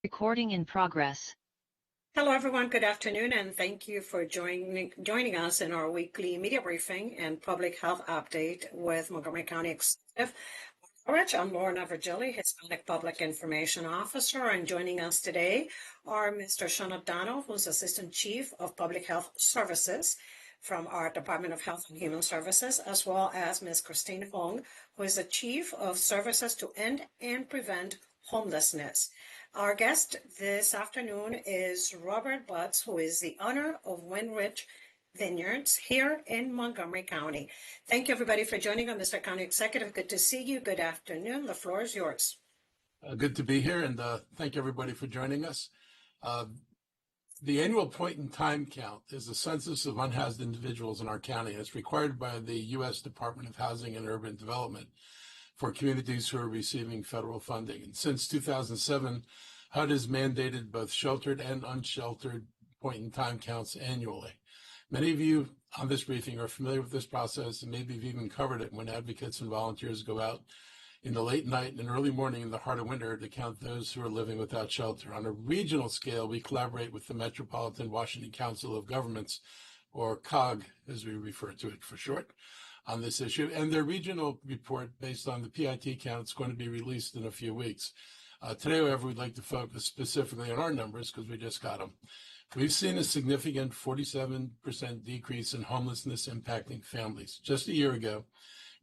Recording in progress. Hello, everyone. Good afternoon, and thank you for joining us in our weekly media briefing and public health update with Montgomery County Executive. I'm Lorna Virgili, Hispanic Public Information Officer, and joining us today are Mr. Sean O'Donnell, who's Assistant Chief of Public Health Services from our Department of Health and Human Services, as well as Ms. Christine Hong, who is the Chief of Services to End and Prevent Homelessness. Our guest this afternoon is Robert Butts, who is the owner of Windridge Vineyards here in Montgomery County. Thank you, everybody, for joining us, Mr. County Executive. Good to see you. Good afternoon. The floor is yours. Good to be here, and thank you, everybody, for joining us. The annual point-in-time count is a census of unhoused individuals in our county. It's required by the U.S. Department of Housing and Urban Development for communities who are receiving federal funding. And since 2007, HUD has mandated both sheltered and unsheltered point-in-time counts annually. Many of you on this briefing are familiar with this process, and maybe have even covered it when advocates and volunteers go out in the late night and early morning in the heart of winter to count those who are living without shelter. On a regional scale, we collaborate with the Metropolitan Washington Council of Governments, or COG, as we refer to it for short, on this issue. And their regional report based on the PIT count is going to be released in a few weeks. Today, however, we'd like to focus specifically on our numbers because we just got them. We've seen a significant 47% decrease in homelessness impacting families. Just a year ago,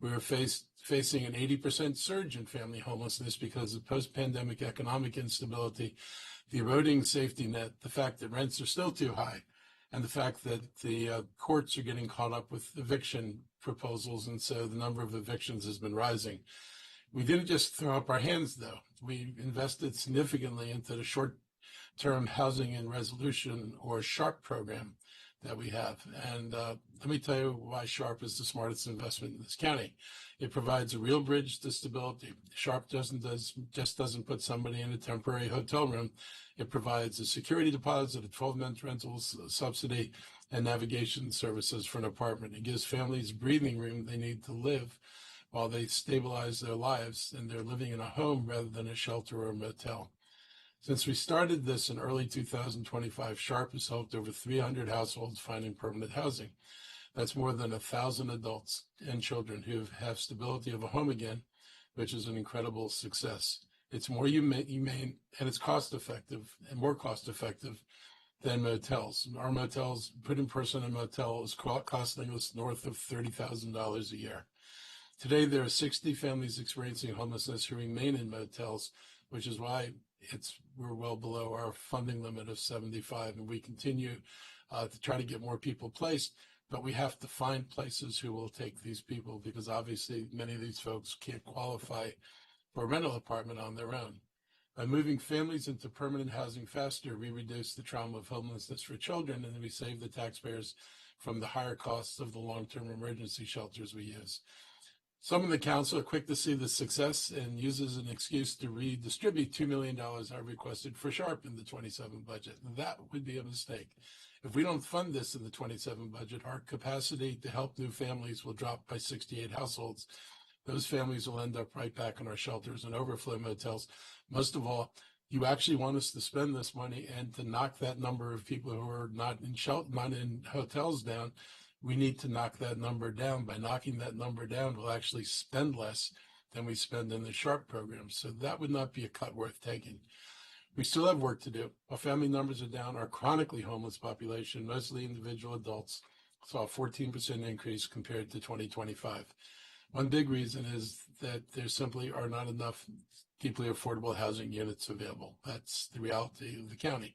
we were facing an 80% surge in family homelessness because of post-pandemic economic instability, the eroding safety net, the fact that rents are still too high, and the fact that the courts are getting caught up with eviction proposals, and so the number of evictions has been rising. We didn't just throw up our hands, though. We invested significantly into the short-term housing and resolution, or SHARP program, that we have. And let me tell you why SHARP is the smartest investment in this county. It provides a real bridge to stability. SHARP just doesn't put somebody in a temporary hotel room. It provides a security deposit, a 12-month rental subsidy, and navigation services for an apartment. It gives families breathing room they need to live while they stabilize their lives, and they're living in a home rather than a shelter or a motel. Since we started this in early 2025, SHARP has helped over 300 households finding permanent housing. That's more than 1,000 adults and children who have stability of a home again, which is an incredible success. It's more humane, and it's cost-effective, and more cost-effective than motels. Our motels, putting a person in a motel is costing us north of $30,000 a year. Today, there are 60 families experiencing homelessness who remain in motels, which is why we're well below our funding limit of 75, and we continue to try to get more people placed, but we have to find places who will take these people, because obviously many of these folks can't qualify for a rental apartment on their own. By moving families into permanent housing faster, we reduce the trauma of homelessness for children, and we save the taxpayers from the higher costs of the long-term emergency shelters we use. Some in the council are quick to see the success and uses an excuse to redistribute $2 million I requested for SHARP in the 27 budget. That would be a mistake. If we don't fund this in the 27 budget, our capacity to help new families will drop by 68 households. Those families will end up right back in our shelters and overflow motels. Most of all, you actually want us to spend this money and to knock that number of people who are not in hotels down. We need to knock that number down. By knocking that number down, we'll actually spend less than we spend in the SHARP program. So that would not be a cut worth taking. We still have work to do. Our family numbers are down. Our chronically homeless population, mostly individual adults, saw a 14% increase compared to 2025. One big reason is that there simply are not enough deeply affordable housing units available. That's the reality of the county.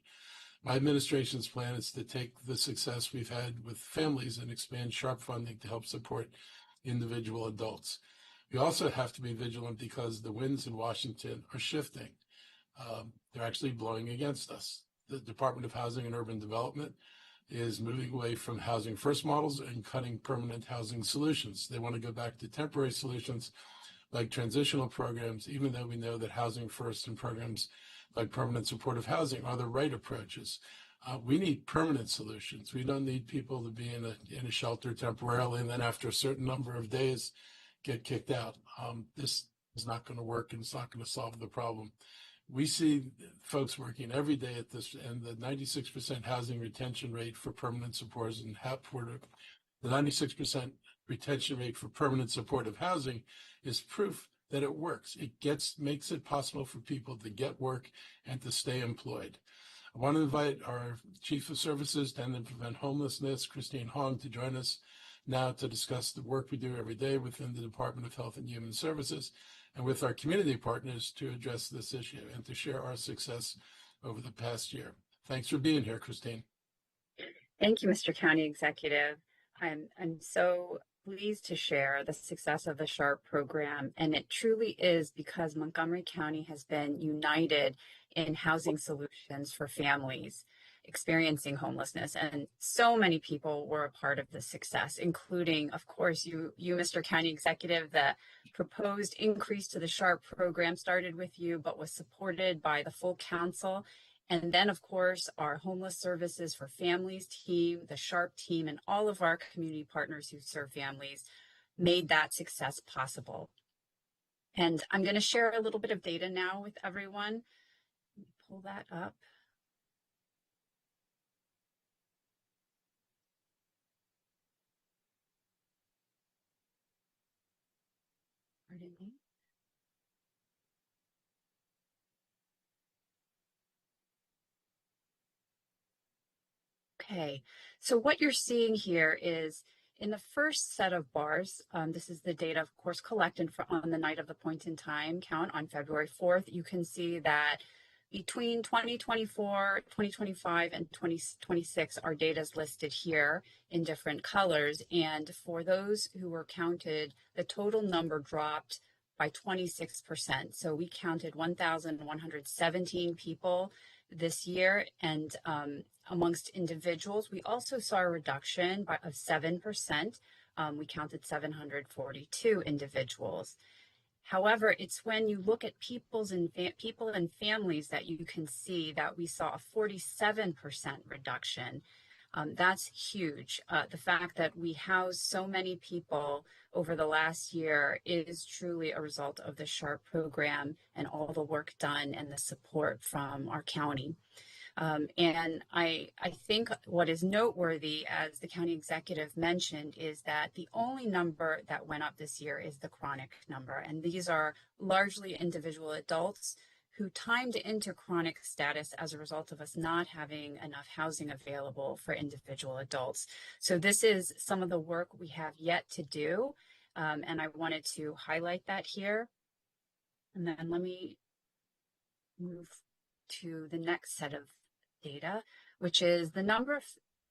My administration's plan is to take the success we've had with families and expand SHARP funding to help support individual adults. We also have to be vigilant because the winds in Washington are shifting. They're actually blowing against us. The Department of Housing and Urban Development is moving away from housing first models and cutting permanent housing solutions. They want to go back to temporary solutions like transitional programs, even though we know that housing first and programs like permanent supportive housing are the right approaches. We need permanent solutions. We don't need people to be in a shelter temporarily and then after a certain number of days get kicked out. This is not going to work, and it's not going to solve the problem. We see folks working every day at this, and the 96% housing retention rate for permanent supporters and the 96% retention rate for permanent supportive housing is proof that it works. It makes it possible for people to get work and to stay employed. I want to invite our Chief of Services to End and Prevent Homelessness, Christine Hong, to join us now to discuss the work we do every day within the Department of Health and Human Services and with our community partners to address this issue and to share our success over the past year. Thanks for being here, Christine. Thank you, Mr. County Executive. I'm so pleased to share the success of the SHARP program, and it truly is because Montgomery County has been united in housing solutions for families experiencing homelessness, and so many people were a part of the success, including, of course, you, Mr. County Executive. The proposed increase to the SHARP program started with you, but was supported by the full council. And then, of course, our Homeless Services for Families team, the SHARP team, and all of our community partners who serve families made that success possible. And I'm going to share a little bit of data now with everyone. Let me pull that up. Pardon me. Okay, so what you're seeing here is in the first set of bars, this is the data, of course, collected on the night of the point in time count on February 4th. You can see that between 2024, 2025, and 2026, our data is listed here in different colors. And for those who were counted, the total number dropped by 26%. So we counted 1,117 people this year, and amongst individuals, we also saw a reduction of 7%. We counted 742 individuals. However, it's when you look at people and families that you can see that we saw a 47% reduction. That's huge. The fact that we house so many people over the last year is truly a result of the SHARP program and all the work done and the support from our county. And I think what is noteworthy, as the county executive mentioned, is that the only number that went up this year is the chronic number. And these are largely individual adults who timed into chronic status as a result of us not having enough housing available for individual adults. So this is some of the work we have yet to do, and I wanted to highlight that here. And then let me move to the next set of data, which is the number of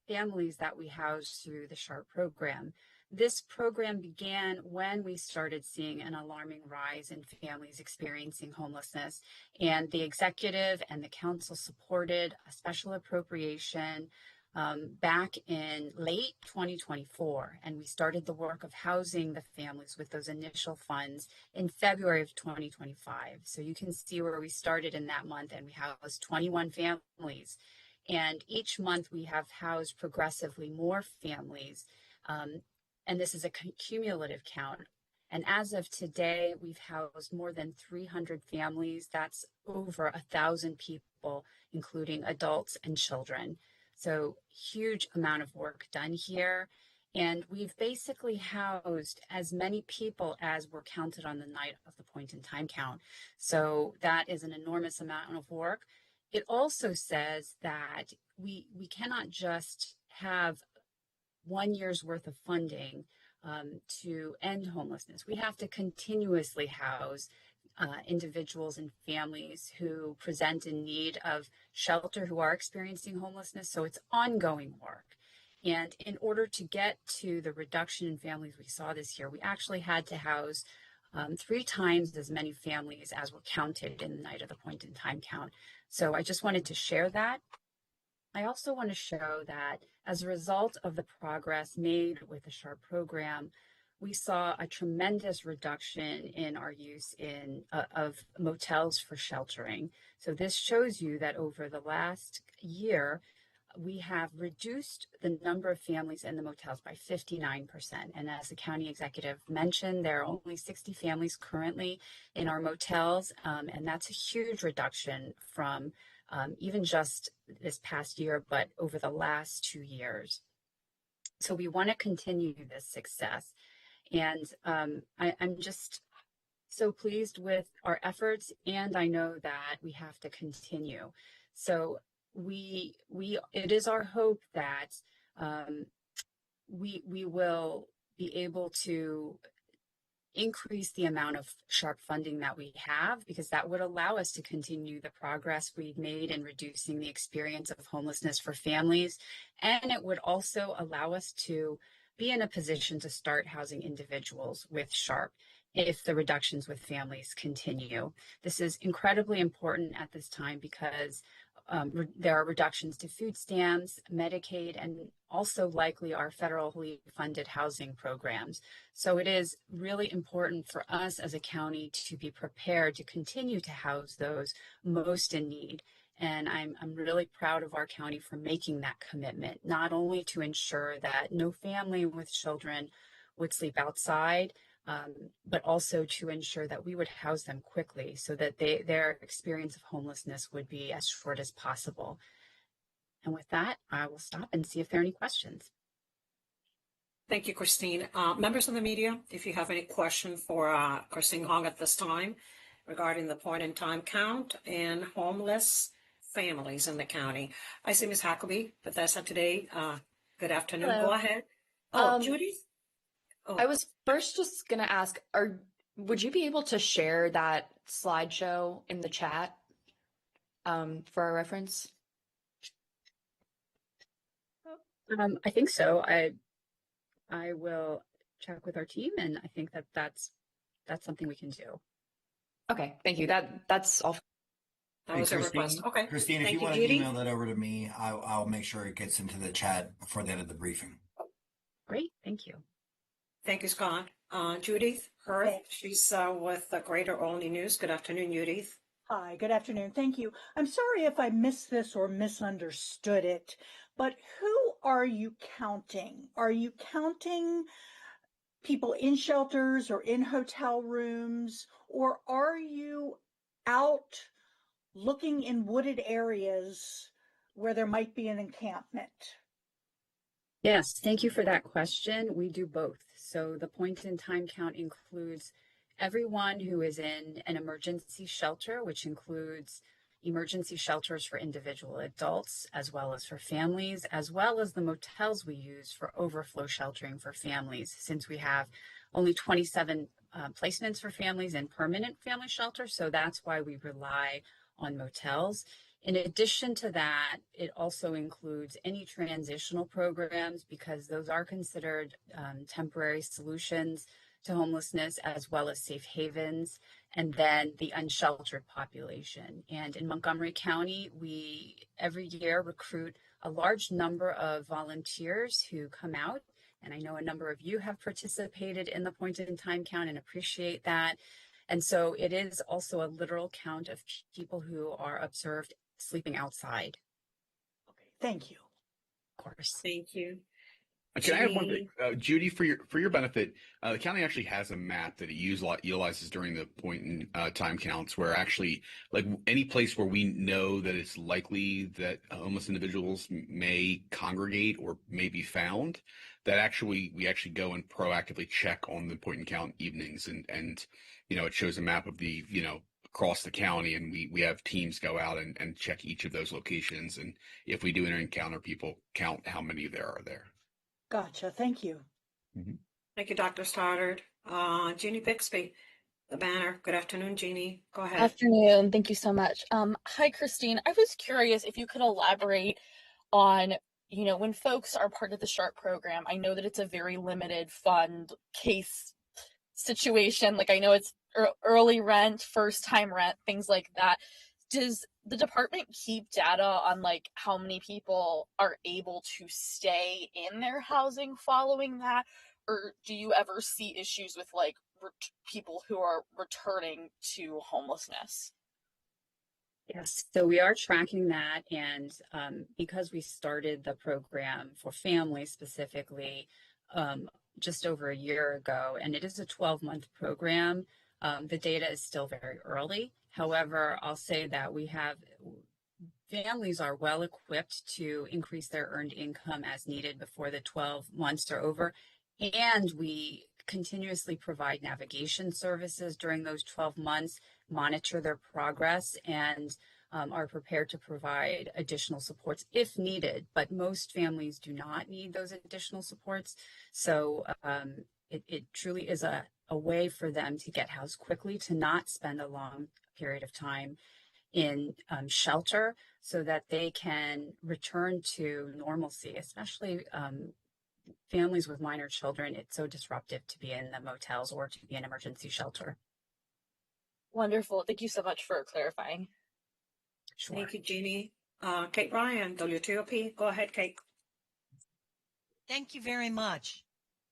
families that we house through the SHARP program. This program began when we started seeing an alarming rise in families experiencing homelessness, and the executive and the council supported a special appropriation back in late 2024, and we started the work of housing the families with those initial funds in February of 2025. So you can see where we started in that month, and we housed 21 families. And each month we have housed progressively more families. And this is a cumulative count. And as of today, we've housed more than 300 families. That's over 1,000 people, including adults and children. So huge amount of work done here. And we've basically housed as many people as were counted on the night of the point in time count. So that is an enormous amount of work. It also says that we cannot just have 1 year's worth of funding to end homelessness. We have to continuously house individuals and families who present in need of shelter, who are experiencing homelessness. So it's ongoing work. And in order to get to the reduction in families we saw this year, we actually had to house 3 times as many families as were counted in the night of the point in time count. So I just wanted to share that. I also want to show that as a result of the progress made with the SHARP program, we saw a tremendous reduction in our use of motels for sheltering. So this shows you that over the last year, we have reduced the number of families in the motels by 59%. And as the county executive mentioned, there are only 60 families currently in our motels, and that's a huge reduction from even just this past year, but over the last 2 years. So we want to continue this success. And I'm just so pleased with our efforts, and I know that we have to continue. So it is our hope that we will be able to increase the amount of SHARP funding that we have, because that would allow us to continue the progress we've made in reducing the experience of homelessness for families. And it would also allow us to be in a position to start housing individuals with SHARP if the reductions with families continue. This is incredibly important at this time because there are reductions to food stamps, Medicaid, and also likely our federally funded housing programs. So it is really important for us as a county to be prepared to continue to house those most in need. And I'm really proud of our county for making that commitment, not only to ensure that no family with children would sleep outside, but also to ensure that we would house them quickly so that their experience of homelessness would be as short as possible. And with that, I will stop and see if there are any questions. Thank you, Christine. Members of the media, if you have any question for Christine Hong at this time regarding the point-in-time count and homeless families in the county. I see Ms. Hackleby, Bethesda Today. Good afternoon. Hello. Go ahead. Oh, Judy? Oh. I was first just going to ask, would you be able to share that slideshow in the chat for our reference? I think so. I will check with our team, and I think that's something we can do. Okay, thank you. That's all. That was a request. Okay. Christine, if you want to email that over to me, I'll make sure it gets into the chat before the end of the briefing. Great, thank you. Thank you, Scott. Judith Hurth, she's with the Greater Olney News. Good afternoon, Judith. Hi, good afternoon. Thank you. I'm sorry if I missed this or misunderstood it, but who are you counting? Are you counting people in shelters or in hotel rooms, or are you out looking in wooded areas where there might be an encampment? Yes, thank you for that question. We do both. So the point-in-time count includes everyone who is in an emergency shelter, which includes emergency shelters for individual adults, as well as for families, as well as the motels we use for overflow sheltering for families, since we have only 27 placements for families in permanent family shelter. So that's why we rely on motels. In addition to that, it also includes any transitional programs, because those are considered temporary solutions to homelessness, as well as safe havens, and then the unsheltered population. And in Montgomery County, we every year recruit a large number of volunteers who come out. And I know a number of you have participated in the point-in-time count and appreciate that. And so it is also a literal count of people who are observed sleeping outside. Okay, thank you. Of course. Thank you. Can I have one thing, Judy, for your benefit? The county actually has a map that it utilizes during the point in time counts, where actually, like any place where we know that it's likely that homeless individuals may congregate or may be found, that we actually go and proactively check on the point in count evenings, and it shows a map of the across the county, and we have teams go out and check each of those locations, and if we do encounter people, count how many there are there. Gotcha. Thank you. Mm-hmm. Thank you, Dr. Stoddard. Jeannie Bixby, the banner. Good afternoon, Jeannie. Go ahead. Afternoon. Thank you so much. Hi, Christine. I was curious if you could elaborate on, when folks are part of the SHARP program. I know that it's a very limited fund case situation. Like, I know it's early rent, first time rent, things like that. Does the department keep data on how many people are able to stay in their housing following that? Or do you ever see issues with people who are returning to homelessness? Yes, so we are tracking that, and because we started the program for families specifically um, just over a year ago, and it is a 12-month program, the data is still very early. However, I'll say that families are well equipped to increase their earned income as needed before the 12 months are over, and we continuously provide navigation services during those 12 months, monitor their progress, and are prepared to provide additional supports if needed. But most families do not need those additional supports. So it truly is a way for them to get housed quickly, to not spend a long period of time in shelter, so that they can return to normalcy, especially families with minor children. It's so disruptive to be in the motels or to be in emergency shelter. Wonderful. Thank you so much for clarifying. Sure. Thank you, Jeannie. Kate Ryan, WTOP. Go ahead, Kate. Thank you very much.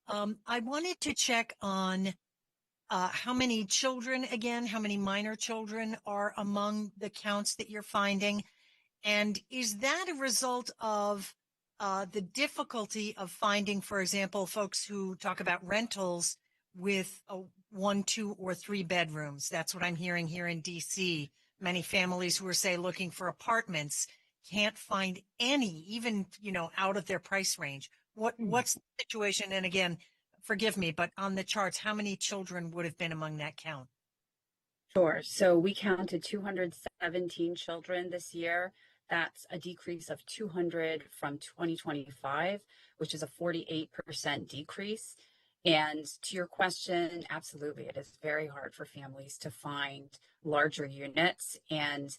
I wanted to check on how many children, again, how many minor children are among the counts that you're finding? And is that a result of the difficulty of finding, for example, folks who talk about rentals with 1, 2, or 3 bedrooms? That's what I'm hearing here in DC. Many families who are, say, looking for apartments can't find any, even, out of their price range. What's the situation? And again, forgive me, but on the charts, how many children would have been among that count? Sure. So we counted 217 children this year. That's a decrease of 200 from 2025, which is a 48% decrease. And to your question, absolutely, it is very hard for families to find larger units. And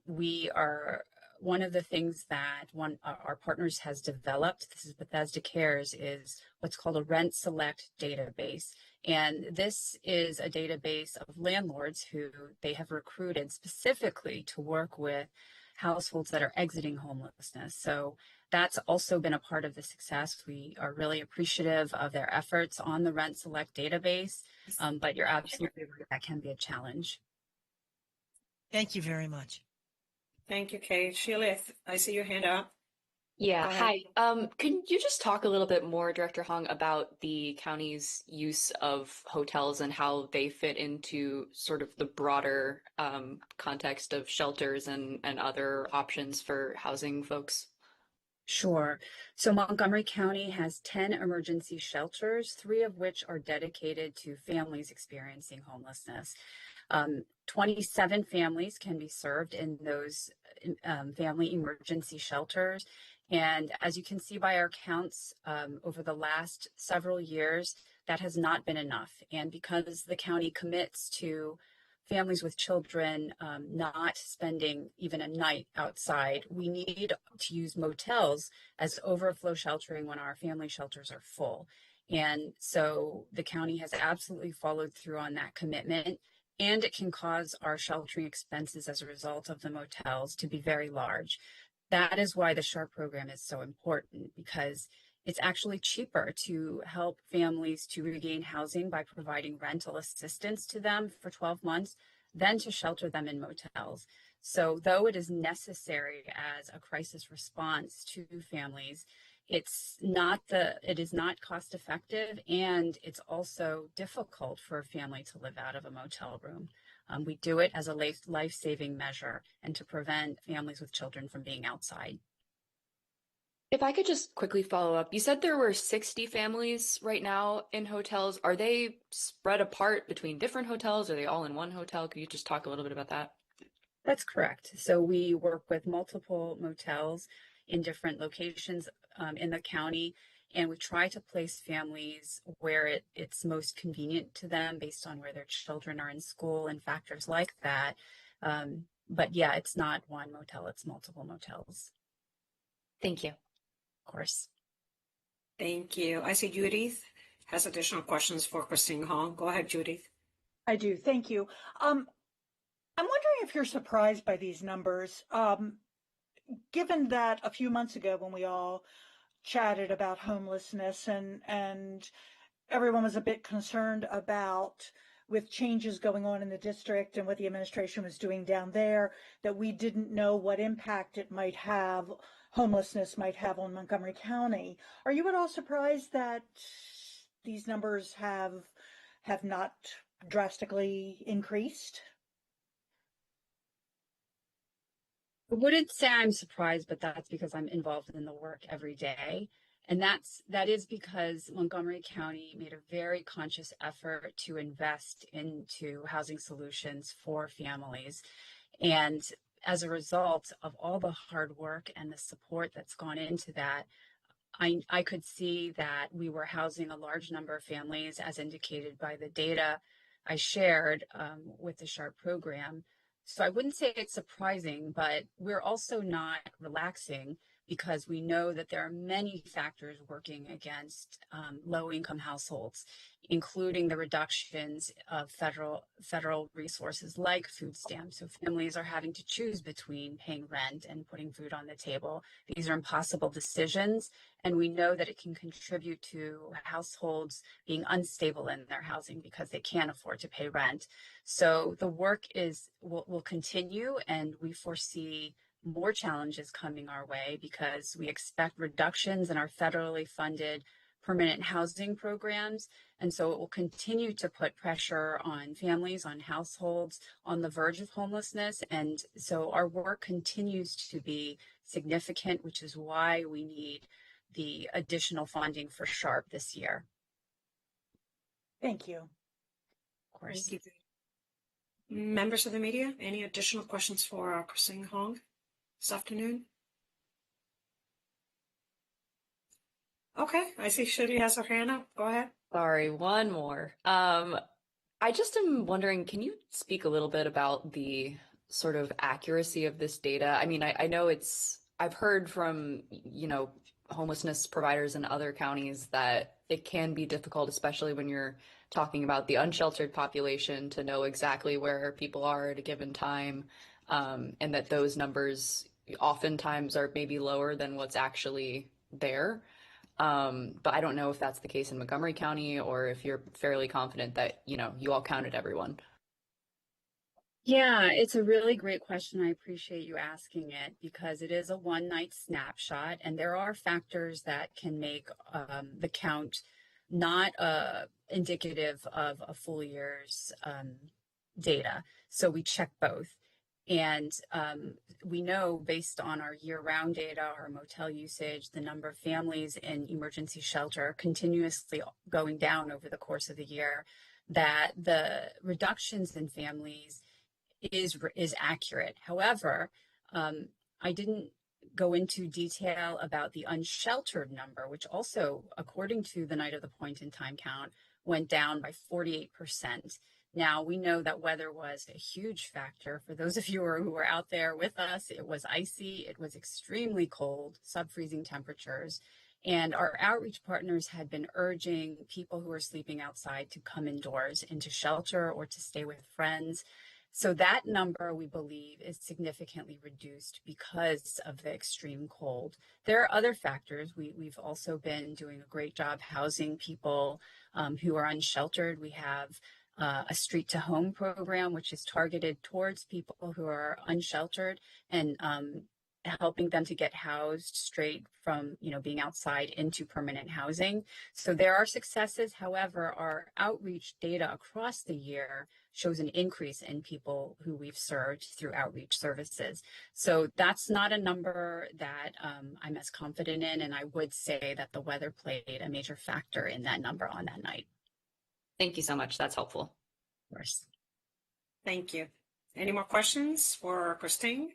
we are, one of the things that our partners has developed, this is Bethesda Cares, is what's called a Rent Select database. And this is a database of landlords who they have recruited specifically to work with households that are exiting homelessness. So that's also been a part of the success. We are really appreciative of their efforts on the Rent Select database, but you're absolutely right, that can be a challenge. Thank you very much. Thank you, Kate. Sheila, I see your hand up. Yeah, Go ahead. hi. Can you just talk a little bit more, Director Hong, about the county's use of hotels and how they fit into sort of the broader context of shelters and other options for housing folks? Sure. So Montgomery County has 10 emergency shelters, 3 of which are dedicated to families experiencing homelessness. 27 families can be served in those family emergency shelters. And as you can see by our counts over the last several years, that has not been enough. And because the county commits to families with children not spending even a night outside, we need to use motels as overflow sheltering when our family shelters are full. And so the county has absolutely followed through on that commitment. And it can cause our sheltering expenses as a result of the motels to be very large. That is why the SHARP program is so important, because it's actually cheaper to help families to regain housing by providing rental assistance to them for 12 months than to shelter them in motels. So though it is necessary as a crisis response to families, it is not cost effective, and it's also difficult for a family to live out of a motel room. We do it as a life-saving measure and to prevent families with children from being outside. If I could just quickly follow up, you said there were 60 families right now in hotels. Are they spread apart between different hotels? Are they all in one hotel? Could you just talk a little bit about that? That's correct. So we work with multiple motels in different locations in the county, and we try to place families where it's most convenient to them based on where their children are in school and factors like that. But yeah, it's not one motel, it's multiple motels. Thank you. Of course. Thank you. I see Judith has additional questions for Christine Hong. Go ahead, Judith. I do. Thank you. I'm wondering if you're surprised by these numbers, given that a few months ago when we all chatted about homelessness and everyone was a bit concerned about with changes going on in the district and what the administration was doing down there, that we didn't know what impact it might have, homelessness might have on Montgomery County. Are you at all surprised that these numbers have not drastically increased? I wouldn't say I'm surprised, but that's because I'm involved in the work every day. And that is because Montgomery County made a very conscious effort to invest into housing solutions for families. And as a result of all the hard work and the support that's gone into that, I could see that we were housing a large number of families, as indicated by the data I shared with the SHARP program. So I wouldn't say it's surprising, but we're also not relaxing because we know that there are many factors working against low-income households, including the reductions of federal resources like food stamps. So families are having to choose between paying rent and putting food on the table. These are impossible decisions, and we know that it can contribute to households being unstable in their housing because they can't afford to pay rent. So the work will continue, and we foresee more challenges coming our way because we expect reductions in our federally funded permanent housing programs. And so it will continue to put pressure on families, on households, on the verge of homelessness. And so our work continues to be significant, which is why we need the additional funding for SHARP this year. Thank you. Of course. Thank you. Members of the media, any additional questions for Christine Hong this afternoon? Okay, I see Shirley has her hand up. Go ahead. Sorry, one more. I just am wondering, can you speak a little bit about the sort of accuracy of this data? I mean, I know I've heard from, homelessness providers in other counties that it can be difficult, especially when you're talking about the unsheltered population, to know exactly where people are at a given time, and that those numbers oftentimes are maybe lower than what's actually there. But I don't know if that's the case in Montgomery County or if you're fairly confident that, you all counted everyone. Yeah, it's a really great question. I appreciate you asking it because it is a one-night snapshot, and there are factors that can make the count not indicative of a full year's data. So we check both. And we know based on our year-round data, our motel usage, the number of families in emergency shelter continuously going down over the course of the year, that the reductions in families is accurate. However, I didn't go into detail about the unsheltered number, which also, according to the night of the point in time count, went down by 48%. Now, we know that weather was a huge factor. For those of you who were out there with us, it was icy, it was extremely cold, sub-freezing temperatures. And our outreach partners had been urging people who are sleeping outside to come indoors into shelter or to stay with friends. So that number, we believe, is significantly reduced because of the extreme cold. There are other factors. We've also been doing a great job housing people who are unsheltered. We have a street to home program, which is targeted towards people who are unsheltered and helping them to get housed straight from, being outside into permanent housing. So there are successes. However, our outreach data across the year shows an increase in people who we've served through outreach services. So that's not a number that I'm as confident in. And I would say that the weather played a major factor in that number on that night. Thank you so much. That's helpful. Of course. Thank you. Any more questions for Christine?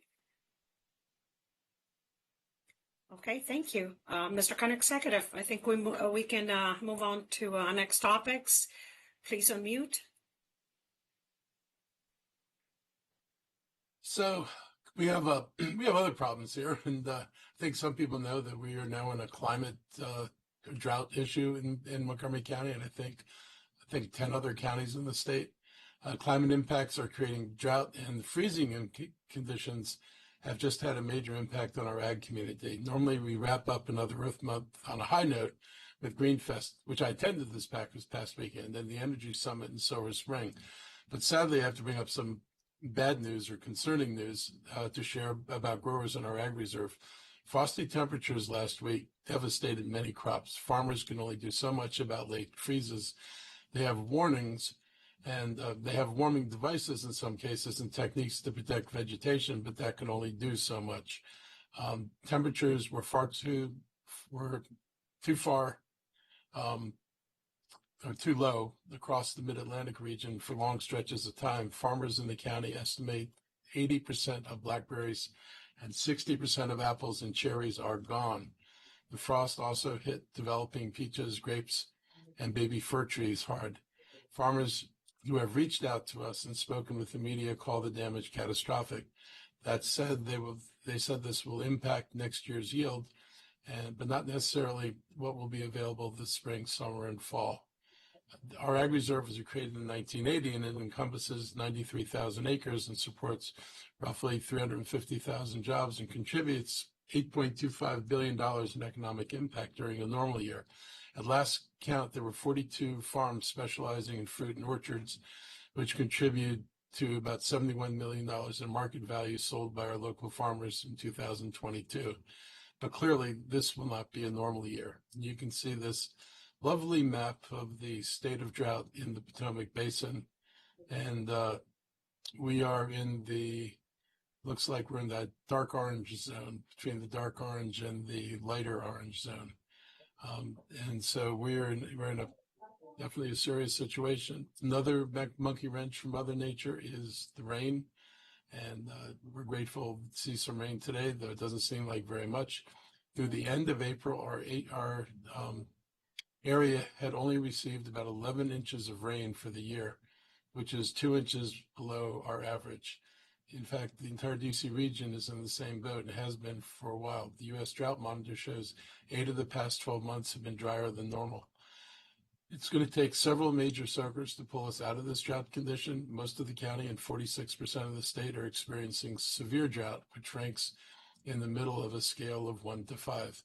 Okay, thank you. Mr. County Executive, I think we can move on to our next topics. Please unmute. So we have other problems here, and I think some people know that we are now in a climate drought issue in Montgomery County, and I think 10 other counties in the state. Climate impacts are creating drought and freezing conditions have just had a major impact on our ag community. Normally, we wrap up another Earth Month on a high note with Greenfest, which I attended this past weekend, and the Energy Summit in Silver Spring. But sadly, I have to bring up some bad news or concerning news to share about growers in our ag reserve. Frosty temperatures last week devastated many crops. Farmers can only do so much about late freezes. They have warnings, and they have warming devices in some cases and techniques to protect vegetation, but that can only do so much. Temperatures were too low across the Mid-Atlantic region for long stretches of time. Farmers in the county estimate 80% of blackberries and 60% of apples and cherries are gone. The frost also hit developing peaches, grapes, and baby fir trees hard. Farmers who have reached out to us and spoken with the media call the damage catastrophic. That said, they said this will impact next year's yield, but not necessarily what will be available this spring, summer, and fall. Our ag reserve was created in 1980, and it encompasses 93,000 acres and supports roughly 350,000 jobs and contributes $8.25 billion in economic impact during a normal year. At last count, there were 42 farms specializing in fruit and orchards, which contribute to about $71 million in market value sold by our local farmers in 2022. But clearly, this will not be a normal year. You can see this lovely map of the state of drought in the Potomac Basin. And we are looks like we're in that dark orange zone, between the dark orange and the lighter orange zone. And so we're in definitely a serious situation. Another monkey wrench from Mother Nature is the rain. And we're grateful to see some rain today, though it doesn't seem like very much. Through the end of April, our area had only received about 11 inches of rain for the year, which is 2 inches below our average. In fact, the entire DC region is in the same boat and has been for a while. The U.S. Drought Monitor shows 8 of the past 12 months have been drier than normal. It's going to take several major soakers to pull us out of this drought condition. Most of the county and 46% of the state are experiencing severe drought, which ranks in the middle of a scale of 1 to 5.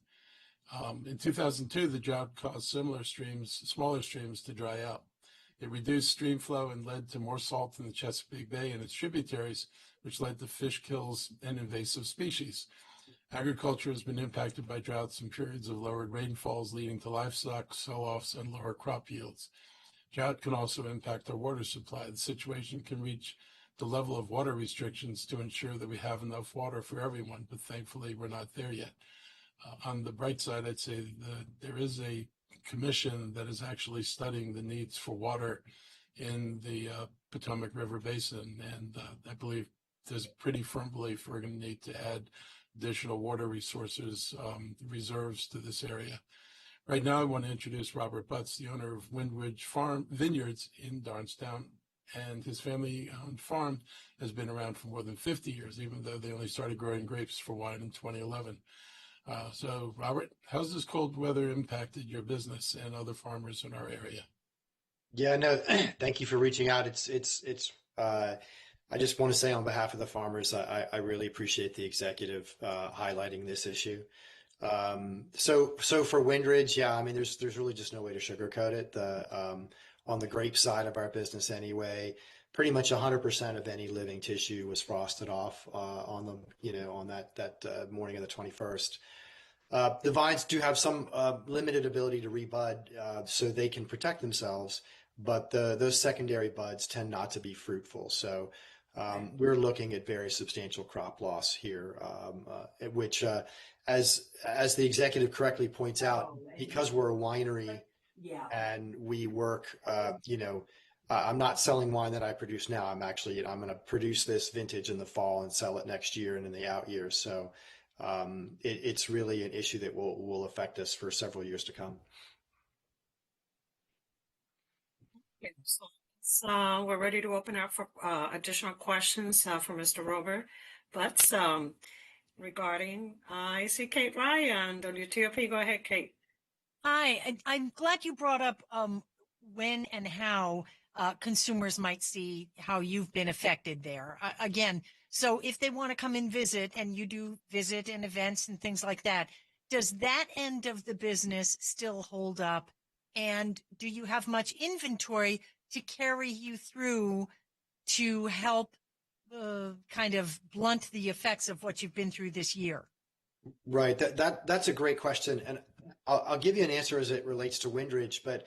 In 2002, the drought caused smaller streams to dry out. It reduced stream flow and led to more salt in the Chesapeake Bay and its tributaries, which led to fish kills and invasive species. Agriculture has been impacted by droughts and periods of lowered rainfalls, leading to livestock sell-offs and lower crop yields. Drought can also impact our water supply. The situation can reach the level of water restrictions to ensure that we have enough water for everyone, but thankfully we're not there yet. On the bright side, I'd say that there is a commission that is actually studying the needs for water in the Potomac River Basin, and I believe there's a pretty firm belief we're going to need to add additional water resources, reserves to this area. Right now, I want to introduce Robert Butts, the owner of Windridge Vineyards in Darnestown, and his family-owned farm has been around for more than 50 years, even though they only started growing grapes for wine in 2011. So, Robert, how's this cold weather impacted your business and other farmers in our area? Yeah, no, thank you for reaching out. I just want to say on behalf of the farmers, I really appreciate the executive highlighting this issue. So for Windridge, yeah, I mean, there's really just no way to sugarcoat it. On the grape side of our business anyway, pretty much 100% of any living tissue was frosted off on that morning of the 21st. The vines do have some limited ability to rebud, so they can protect themselves, but those secondary buds tend not to be fruitful. So we're looking at very substantial crop loss here, which, as the executive correctly points out, because we're a winery and we work, I'm not selling wine that I produce now. I'm going to produce this vintage in the fall and sell it next year and in the out years. So it's really an issue that will affect us for several years to come. So we're ready to open up for additional questions for Mr. Robert Butts regarding, I see Kate Ryan, WTOP. Go ahead, Kate. Hi, I'm glad you brought up when and how consumers might see how you've been affected there. Again, So if they want to come and visit, and you do visit and events and things like that, does that end of the business still hold up? And do you have much inventory to carry you through to help kind of blunt the effects of what you've been through this year? Right. That's a great question. And I'll give you an answer as it relates to Windridge, but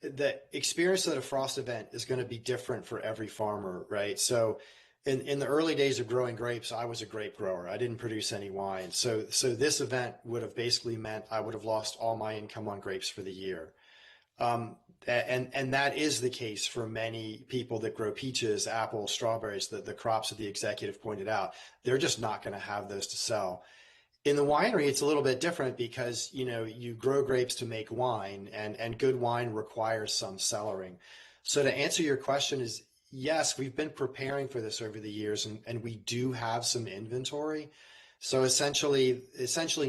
the experience at a frost event is going to be different for every farmer, right? So in the early days of growing grapes, I was a grape grower. I didn't produce any wine. So this event would have basically meant I would have lost all my income on grapes for the year. And that is the case for many people that grow peaches, apples, strawberries, the crops that the executive pointed out. They're just not going to have those to sell. In the winery, it's a little bit different because, you grow grapes to make wine, and good wine requires some cellaring. So to answer your question is, yes, we've been preparing for this over the years, and we do have some inventory. So essentially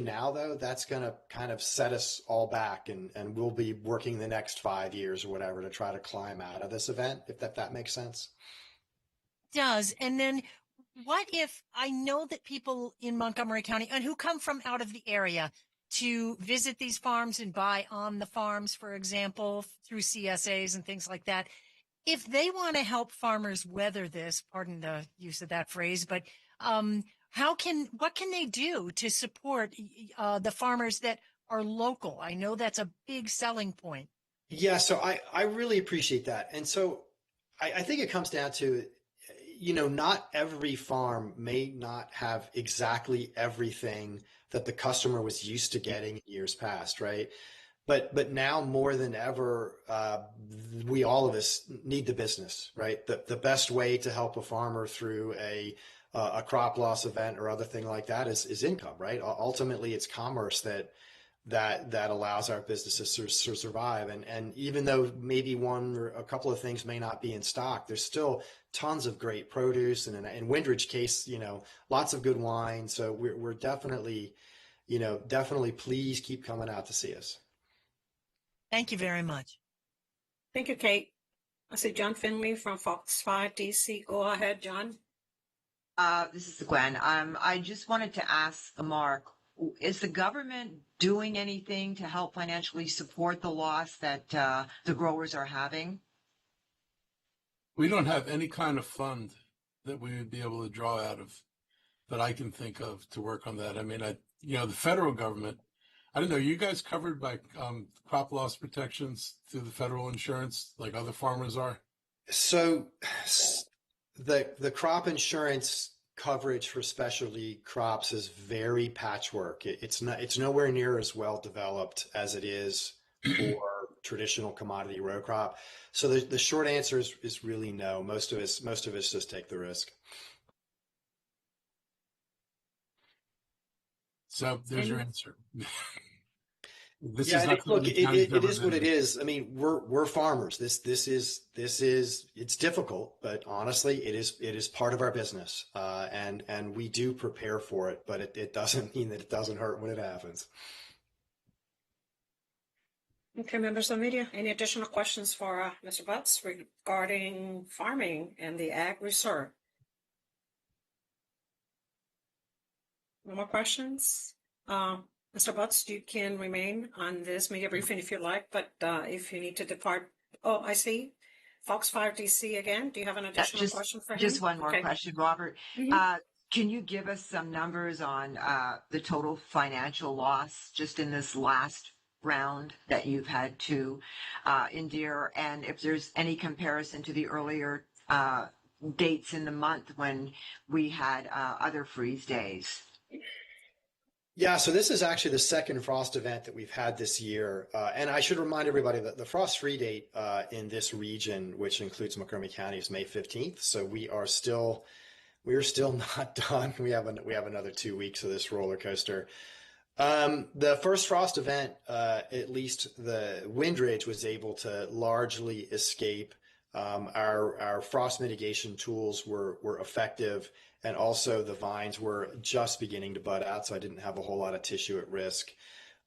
now, though, that's going to kind of set us all back, and we'll be working the next 5 years or whatever to try to climb out of this event, if that makes sense. Does. And then what if, I know that people in Montgomery County and who come from out of the area to visit these farms and buy on the farms, for example, through CSAs and things like that, if they want to help farmers weather this, pardon the use of that phrase, but what can they do to support the farmers that are local? I know that's a big selling point. Yeah, so I really appreciate that. And so I think it comes down to, not every farm may not have exactly everything that the customer was used to getting in years past, right? But now more than ever, we all of us need the business, right? The best way to help a farmer through a crop loss event or other thing like that is income, right? Ultimately, it's commerce that allows our businesses to survive. And even though maybe one or a couple of things may not be in stock, there's still tons of great produce, and in Windridge case, lots of good wine. So we're definitely please keep coming out to see us. Thank you very much. Thank you, Kate. I see John Finley from Fox 5 DC. Go ahead, John. This is Gwen. I just wanted to ask Mark, is the government doing anything to help financially support the loss that the growers are having? We don't have any kind of fund that we would be able to draw out of that I can think of to work on that. I mean, the federal government, I don't know, you guys covered by crop loss protections through the federal insurance like other farmers are? So the crop insurance coverage for specialty crops is very patchwork. It's nowhere near as well developed as it is for traditional commodity row crop. So the short answer is really no. Most of us just take the risk. So there's your answer. It is what it is. I mean, we're farmers. This is it's difficult, but honestly, it is part of our business, and we do prepare for it. But it doesn't mean that it doesn't hurt when it happens. Okay, members of the media, any additional questions for Mr. Butts regarding farming and the ag reserve? No more questions? Mr. Butts, you can remain on this media briefing if you like, but if you need to depart, I see. Fox 5 DC again. Do you have an additional question for him? Just one more question, Robert. Mm-hmm. Can you give us some numbers on the total financial loss just in this last round that you've had to endure, and if there's any comparison to the earlier dates in the month when we had other freeze days? Yeah, so this is actually the second frost event that we've had this year. And I should remind everybody that the frost-free date in this region, which includes Montgomery County, is May 15th. So we are still not done. We have another 2 weeks of this roller coaster. The first frost event, at least the Windridge was able to largely escape. Our frost mitigation tools were effective, and also the vines were just beginning to bud out, so I didn't have a whole lot of tissue at risk.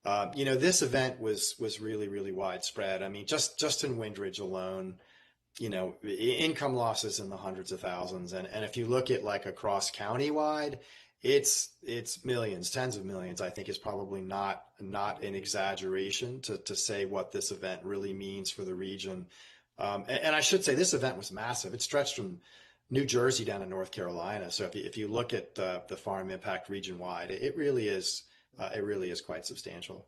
This event was really, really widespread. I mean, just in Windridge alone, income losses in the hundreds of thousands. And if you look at like across county-wide, it's millions, tens of millions, I think is probably not an exaggeration to say what this event really means for the region. And I should say this event was massive. It stretched from New Jersey down to North Carolina. So if you look at the farm impact region wide, it really is quite substantial.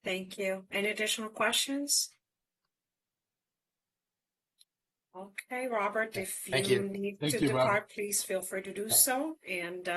Thank you. Any additional questions? Okay, Robert, if Thank you you. need Thank to you, depart, Robert. please feel free to do so. And